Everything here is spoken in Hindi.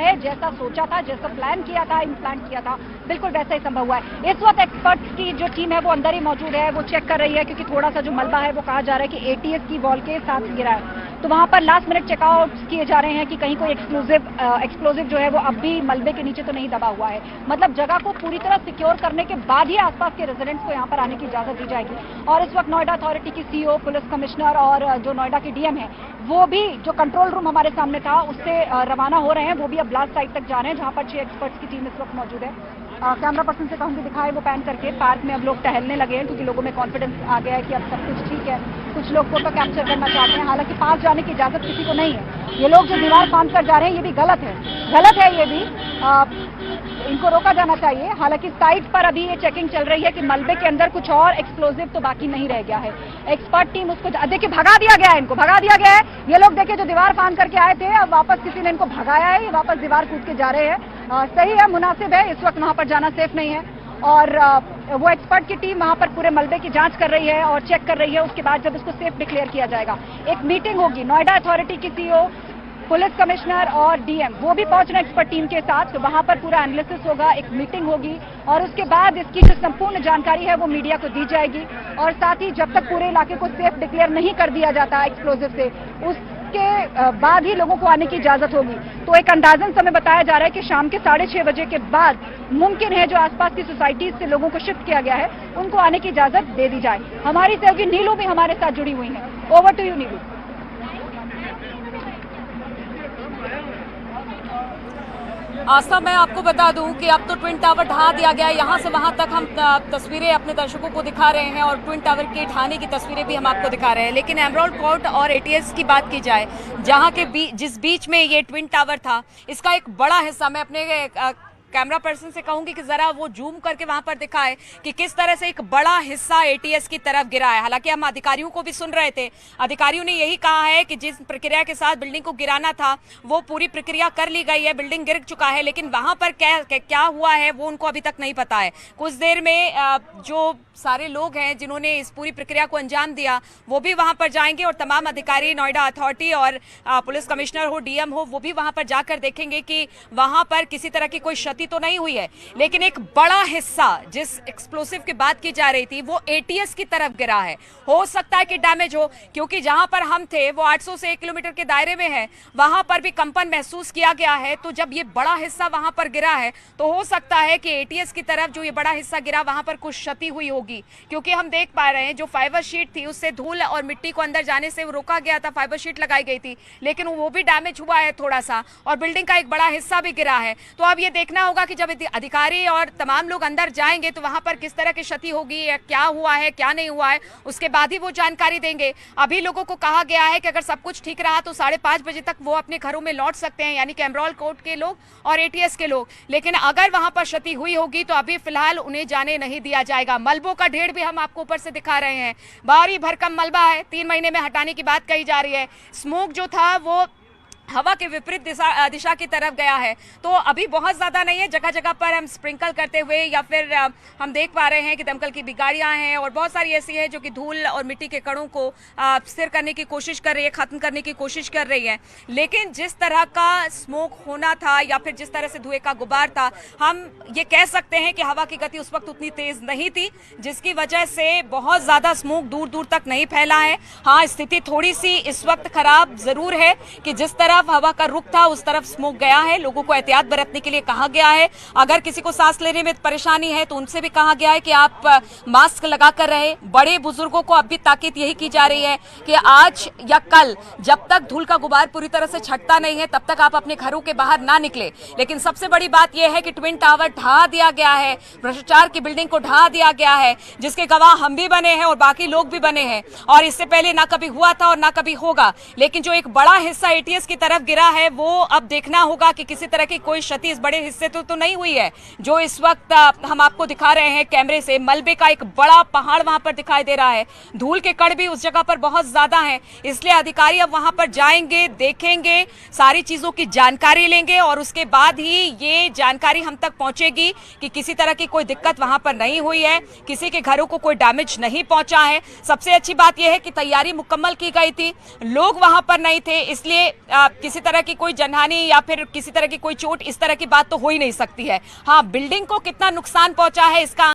है, जैसा सोचा था, जैसा प्लान किया था, इम्प्लांट किया था, बिल्कुल वैसा ही संभव हुआ है। इस वक्त एक्सपर्ट्स की जो टीम है वो अंदर ही मौजूद है, वो चेक कर रही है, क्योंकि थोड़ा सा जो मलबा है वो कहा जा रहा है कि एटीएस की वॉल के साथ गिरा है। तो वहां पर लास्ट मिनट चेकआउट किए जा रहे हैं कि कहीं कोई एक्सप्लोजिव जो है वो अब भी मलबे के नीचे तो नहीं दबा हुआ है। मतलब जगह को पूरी तरह सिक्योर करने के बाद ही आसपास के रेजिडेंट्स को यहाँ पर आने की इजाजत दी जाएगी। और इस वक्त नोएडा अथॉरिटी की सीईओ, पुलिस कमिश्नर और जो नोएडा के डीएम है वो भी, जो कंट्रोल रूम हमारे सामने था उससे रवाना हो रहे हैं, वो भी अब ब्लास्ट साइट तक जा रहे हैं, जहां पर 6 एक्सपर्ट्स की टीम इस वक्त मौजूद है। कैमरा पर्सन से कहूंगी दिखाए वो पैन करके। पार्क में अब लोग टहलने लगे हैं, क्योंकि लोगों में कॉन्फिडेंस आ गया है कि अब सब कुछ ठीक है। कुछ लोग फोटो कैप्चर करना चाहते हैं, हालांकि पास जाने की इजाजत किसी को नहीं है। ये लोग जो दीवार फांद कर जा रहे हैं ये भी गलत है ये भी, इनको रोका जाना चाहिए। हालांकि साइट पर अभी ये चेकिंग चल रही है कि मलबे के अंदर कुछ और एक्सप्लोजिव तो बाकी नहीं रह गया है। एक्सपर्ट टीम उसको देखिए भगा दिया गया है, इनको भगा दिया गया है। ये लोग देखिए जो दीवार फांद करके आए थे, अब वापस किसी ने इनको भगाया है, ये वापस दीवार कूद के जा रहे हैं। सही है, मुनासिब है, इस वक्त वहां पर जाना सेफ नहीं है। और वो एक्सपर्ट की टीम वहां पर पूरे मलबे की जांच कर रही है और चेक कर रही है। उसके बाद जब इसको सेफ डिक्लेयर किया जाएगा, एक मीटिंग होगी नोएडा अथॉरिटी की सीईओ, पुलिस कमिश्नर और डीएम, वो भी पहुंच रहे एक्सपर्ट टीम के साथ। तो वहां पर पूरा एनालिसिस होगा, एक मीटिंग होगी और उसके बाद इसकी जो संपूर्ण जानकारी है वो मीडिया को दी जाएगी। और साथ ही जब तक पूरे इलाके को सेफ डिक्लेयर नहीं कर दिया जाता एक्सप्लोजिव से, उसके बाद ही लोगों को आने की इजाजत होगी। तो एक अंदाजन समय बताया जा रहा है कि शाम के 6:30 बजे के बाद मुमकिन है जो आसपास की सोसाइटीज से लोगों को शिफ्ट किया गया है उनको आने की इजाजत दे दी जाए। हमारी सहयोगी नीलू भी हमारे साथ जुड़ी हुई है। ओवर टू यू नीलू। आस्था, मैं आपको बता दूं कि अब तो ट्विन टावर ढहा दिया गया है। यहाँ से वहाँ तक हम तस्वीरें अपने दर्शकों को दिखा रहे हैं और ट्विन टावर के ढहाने की तस्वीरें भी हम आपको दिखा रहे हैं। लेकिन एमराल्ड कोर्ट और एटीएस की बात की जाए, जहाँ के जिस बीच में ये ट्विन टावर था, इसका एक बड़ा हिस्सा, मैं अपने कैमरा पर्सन से कहूंगी कि जरा वो जूम करके वहां पर दिखाए कि किस तरह से एक बड़ा हिस्सा एटीएस की तरफ गिरा है। हालांकि हम अधिकारियों को भी सुन रहे थे, अधिकारियों ने यही कहा है कि जिस प्रक्रिया के साथ बिल्डिंग को गिराना था वो पूरी प्रक्रिया कर ली गई है, बिल्डिंग गिर चुका है। लेकिन वहां पर क्या हुआ है वो उनको अभी तक नहीं पता है। कुछ देर में जो सारे लोग हैं जिन्होंने इस पूरी प्रक्रिया को अंजाम दिया वो भी वहां पर जाएंगे और तमाम अधिकारी, नोएडा अथॉरिटी और पुलिस कमिश्नर हो, डीएम हो, वो भी वहां पर जाकर देखेंगे कि वहां पर किसी तरह की कोई क्षति तो नहीं हुई है। लेकिन एक बड़ा हिस्सा जिस एक्सप्लोसिव की बात की जा रही थी वो एटीएस की तरफ गिरा है। हो सकता है कि डैमेज हो, क्योंकि जहां पर हम थे वो 800 से 1 किलोमीटर के दायरे में है, वहां पर भी कंपन महसूस किया गया है। तो जब ये बड़ा हिस्सा वहां पर गिरा है तो हो सकता है कि एटीएस की तरफ जो ये बड़ा हिस्सा गिरा वहां पर कुछ क्षति हुई होगी, क्योंकि हम देख पा रहे हैं जो फाइबर शीट थी उससे धूल और मिट्टी को अंदर जाने से रोका गया था, फाइबर शीट लगाई गई थी, लेकिन वो भी डैमेज हुआ है थोड़ा सा और बिल्डिंग का एक बड़ा हिस्सा भी गिरा है। तो अब ये देखना होगा कि जब अधिकारी और तमाम लोग अंदर जाएंगे तो वहां पर किस तरह की क्षति होगी, या क्या हुआ है क्या नहीं हुआ है, उसके बाद ही वो जानकारी देंगे। अभी लोगों को कहा गया है कि अगर सब कुछ ठीक रहा तो 5:30 बजे तक वो अपने घरों में लौट सकते हैं, यानी कि एमराल्ड कोर्ट के लोग और एटीएस के लोग। लेकिन अगर वहां पर क्षति हुई होगी तो अभी फिलहाल उन्हें जाने नहीं दिया जाएगा। मलबों का ढेर भी हम आपको ऊपर से दिखा रहे हैं, भारी भरकम मलबा है, 3 महीने में हटाने की बात कही जा रही है। स्मोक जो था वो हवा के विपरीत दिशा की तरफ गया है, तो अभी बहुत ज़्यादा नहीं है। जगह जगह पर हम स्प्रिंकल करते हुए या फिर हम देख पा रहे हैं कि दमकल की भी गाड़ियाँ हैं और बहुत सारी ऐसी हैं जो कि धूल और मिट्टी के कणों को स्थिर करने की कोशिश कर रही है, ख़त्म करने की कोशिश कर रही है। लेकिन जिस तरह का स्मोक होना था या फिर जिस तरह से धुएं का गुबार था, हम ये कह सकते हैं कि हवा की गति उस वक्त उतनी तेज़ नहीं थी, जिसकी वजह से बहुत ज़्यादा स्मोक दूर दूर तक नहीं फैला है। हाँ, स्थिति थोड़ी सी इस वक्त ख़राब ज़रूर है कि जिस तरह हवा का रुख था उस तरफ स्मोक गया है। लोगों को एहतियात बरतने के लिए कहा गया है। अगर किसी को सांस लेने में परेशानी है तो उनसे भी कहा गया है कि आप मास्क लगाकर रहे। बड़े बुजुर्गों को अब भी ताकीद यही की जा रही है कि आज या कल जब तक धूल का गुबार पूरी तरह से छटता नहीं है तब तक आप अपने घरों के बाहर ना निकले। लेकिन सबसे बड़ी बात यह है कि ट्विन टावर ढहा दिया गया है, भ्रष्टाचार की बिल्डिंग को ढहा दिया गया है, जिसके गवाह हम भी बने हैं और बाकी लोग भी बने हैं, और इससे पहले ना कभी हुआ था और ना कभी होगा। लेकिन जो एक बड़ा हिस्सा एटीएस की तरफ गिरा है वो अब देखना होगा कि किसी तरह की कोई क्षति इस बड़े हिस्से तो नहीं हुई है। जो इस वक्त हम आपको दिखा रहे हैं कैमरे से, मलबे का एक बड़ा पहाड़ वहां पर दिखाई दे रहा है। धूल के कण भी उस जगह पर बहुत ज्यादा हैं, इसलिए अधिकारी अब वहां पर जाएंगे, देखेंगे, सारी चीजों की जानकारी लेंगे और उसके बाद ही ये जानकारी हम तक पहुंचेगी कि किसी तरह की कोई दिक्कत वहां पर नहीं हुई है, किसी के घरों को कोई डैमेज नहीं पहुंचा है। सबसे अच्छी बात यह है कि तैयारी मुकम्मल की गई थी, लोग वहां पर नहीं थे, इसलिए किसी तरह की कोई जनहानि या फिर किसी तरह की कोई चोट, इस तरह की बात तो हो ही नहीं सकती है। हाँ, बिल्डिंग को कितना नुकसान पहुंचा है इसका